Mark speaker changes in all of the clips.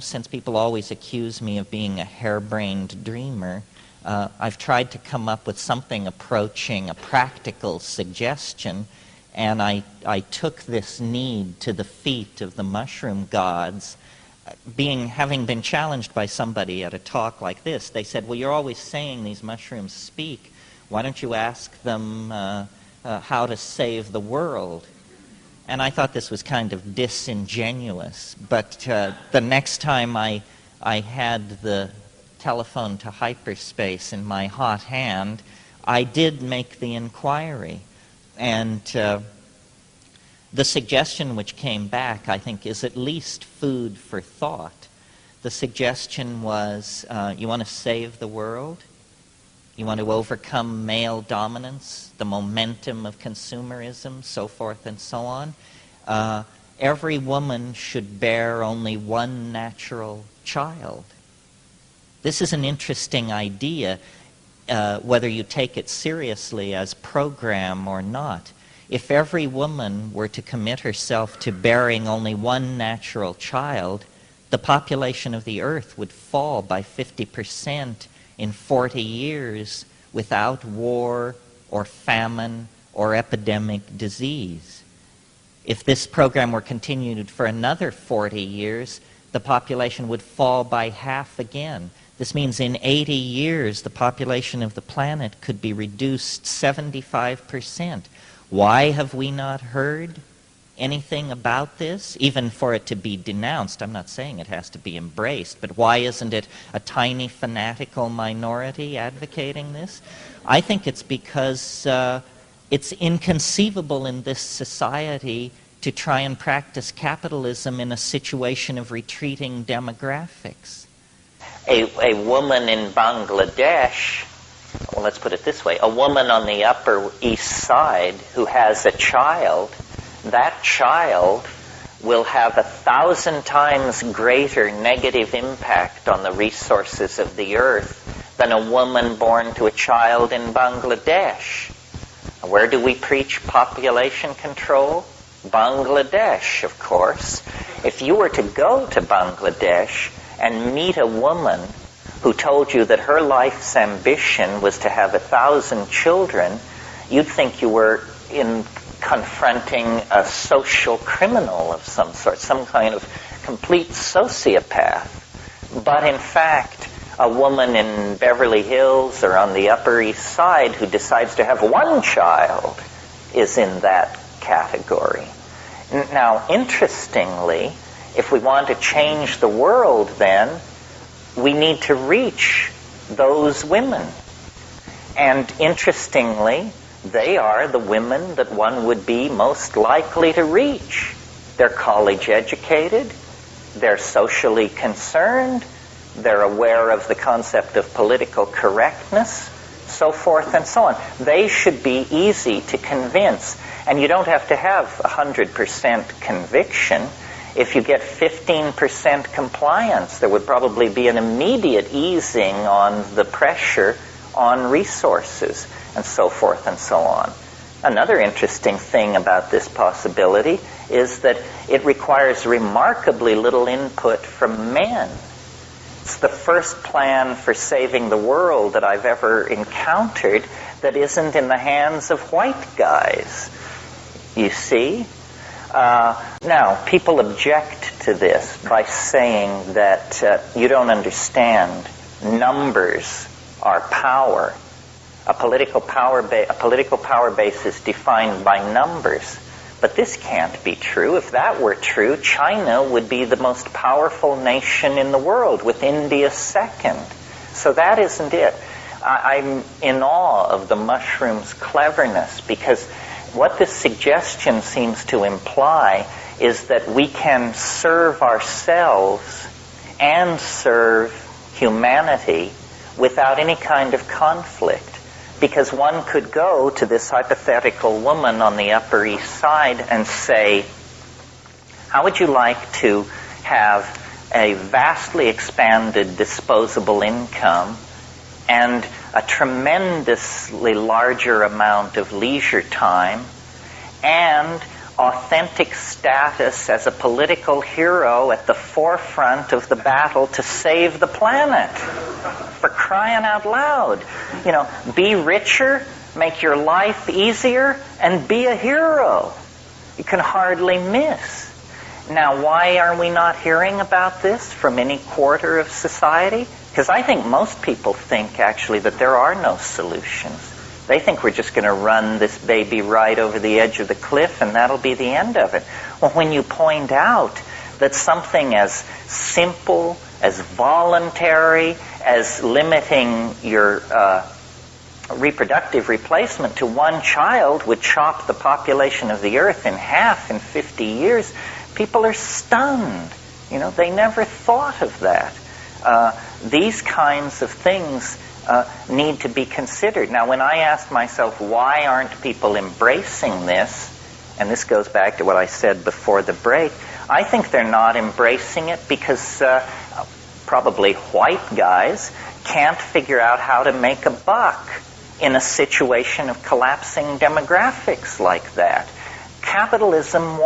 Speaker 1: Since people always accuse me of being a harebrained dreamer, I've tried to come up with something approaching a practical suggestion, and I took this need to the feet of the mushroom gods. Having been challenged by somebody at a talk like this, they said, well, you're always saying these mushrooms speak. Why don't you ask them how to save the world? And I thought this was kind of disingenuous, but the next time I had the telephone to hyperspace in my hot hand, I did make the inquiry. And the suggestion which came back, I think, is at least food for thought. The suggestion was, you want to save the world? You want to overcome male dominance, the momentum of consumerism, so forth and so on. Every woman should bear only one natural child. This is an interesting idea, whether you take it seriously as program or not. If every woman were to commit herself to bearing only one natural child, the population of the earth would fall by 50% in 40 years without war or famine or epidemic disease. If this program were continued for another 40 years, the population would fall by half again. This means in 80 years, the population of the planet could be reduced 75%. Why have we not heard anything about this, even for it to be denounced? I'm not saying it has to be embraced, but why isn't it a tiny fanatical minority advocating this? I think it's because it's inconceivable in this society to try and practice capitalism in a situation of retreating demographics. A woman in Bangladesh, well, let's put it this way, a woman on the Upper East Side who has a child, that child will have 1,000 times greater negative impact on the resources of the earth than a woman born to a child in Bangladesh. Where do we preach population control? Bangladesh, of course. If you were to go to Bangladesh and meet a woman who told you that her life's ambition was to have 1,000 children, you'd think you were confronting a social criminal of some sort, some kind of complete sociopath. But in fact, a woman in Beverly Hills or on the Upper East Side who decides to have one child is in that category. Now, interestingly, if we want to change the world, then we need to reach those women. And interestingly, they are the women that one would be most likely to reach. They're college educated, they're socially concerned, they're aware of the concept of political correctness, so forth and so on. They should be easy to convince. And you don't have to have 100% conviction. If you get 15% compliance, there would probably be an immediate easing on the pressure on resources, and so forth and so on. Another interesting thing about this possibility is that it requires remarkably little input from men. It's the first plan for saving the world that I've ever encountered that isn't in the hands of white guys. You see? Now, people object to this by saying that you don't understand. Numbers are power. A political power base is defined by numbers. But this can't be true. If that were true, China would be the most powerful nation in the world, with India second. So that isn't it. I'm in awe of the mushroom's cleverness, because what this suggestion seems to imply is that we can serve ourselves and serve humanity without any kind of conflict. Because one could go to this hypothetical woman on the Upper East Side and say, how would you like to have a vastly expanded disposable income and a tremendously larger amount of leisure time and authentic status as a political hero at the forefront of the battle to save the planet. For crying out loud. You know, be richer, make your life easier, and be a hero. You can hardly miss. Now, why are we not hearing about this from any quarter of society? Because I think most people think, actually, that there are no solutions. They think we're just going to run this baby right over the edge of the cliff and that'll be the end of it. Well, when you point out that something as simple, as voluntary, as limiting your reproductive replacement to one child would chop the population of the earth in half in 50 years, people are stunned. You know, they never thought of that. These kinds of things need to be considered. Now, when I ask myself, why aren't people embracing this, and this goes back to what I said before the break, I think they're not embracing it because probably white guys can't figure out how to make a buck in a situation of collapsing demographics like that. Capitalism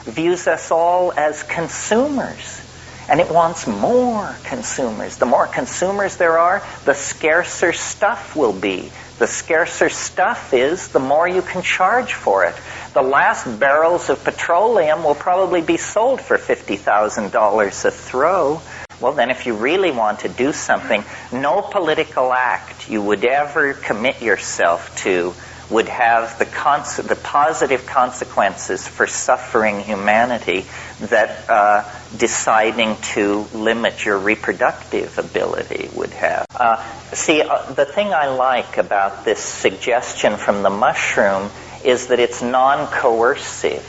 Speaker 1: views us all as consumers. And it wants more consumers. The more consumers there are, the scarcer stuff will be. The scarcer stuff is, the more you can charge for it. The last barrels of petroleum will probably be sold for $50,000 a throw. Well, then if you really want to do something, no political act you would ever commit yourself to would have the positive consequences for suffering humanity that deciding to limit your reproductive ability would have. The thing I like about this suggestion from the mushroom is that it's non-coercive.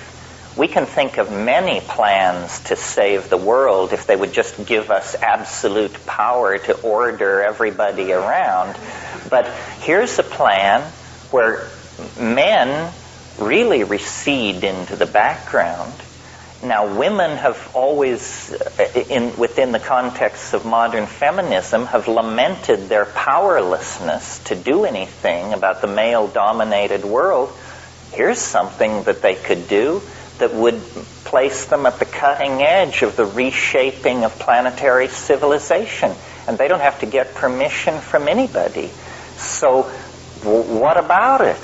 Speaker 1: We can think of many plans to save the world if they would just give us absolute power to order everybody around. But here's a plan where men really recede into the background. Now, women have always, within the context of modern feminism, have lamented their powerlessness to do anything about the male-dominated world. Here's something that they could do that would place them at the cutting edge of the reshaping of planetary civilization. And they don't have to get permission from anybody. So, what about it?